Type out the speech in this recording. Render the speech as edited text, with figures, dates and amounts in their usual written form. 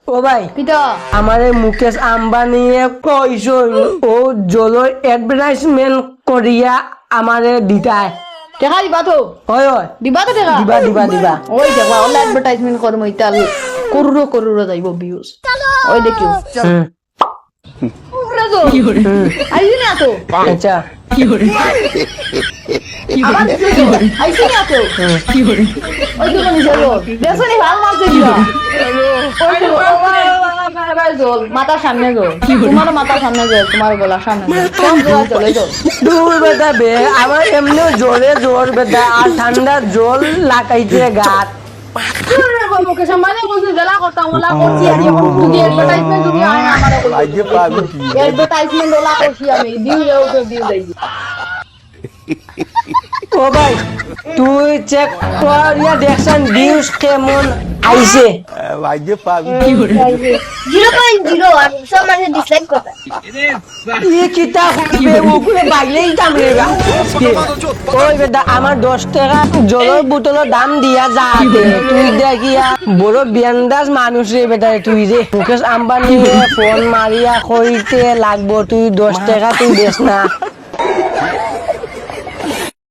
ও ভাই কিটা আমারে মুকেশ আম্বানি কইছো ও জলের অ্যাডভার্টাইজমেন্ট করিয়া আমারে দিতায়। দেখা দিবা তো হয় হয় দিবা তো দেখা দিবা দিবা দিবা ওই দেখবা অনলাইন অ্যাডভার্টাইজমেন্ট করবো ইতাল করুরো যাইব ভিউজ ওই দেখিও হুম, উড়ে তো আইছি না তো আচ্ছা আবার আইছি না তো ওই তো কোন যাবো দেখো নি ভাল মারতে দিবা ওই তো জল মাথার সামনে জল তোমার মাথার সামনে জল তোমার গলার সামনে জল সব জল চলে জল দূর বেটা বে আমার এমনি জোরে জোর বেটা আর ঠান্ডা জল লাগাইছে গাত। মুকেশ আম্বানি বলছে জেলা করতাম ওলা করছি আর এখন যদি অ্যাডভার্টাইজমেন্ট যদি হয় না আমারে অ্যাডভার্টাইজমেন্ট ওলা করছি আমি দিউ যাও তো দিউ যাই ও ভাই তুই চেক কর ইয়া দেখছেন ভিউজ কেমন আইছে। 0.0 আর সব মানুষ ডিসলাইক করে ই কিতা হবে ওগুলো বাইলেই দাম রেগা। ওই বেটা আমার 10 টাকা জলের বোতলের দাম দিয়া যা দে তুই দেখিয়া বড় বিয়ান্দাজ মানুষ রে বেটা তুই রে মুকেশ আম্বানি ফোন মারিয়া কইতে লাগবো তুই 10 টাকা তুই দেস না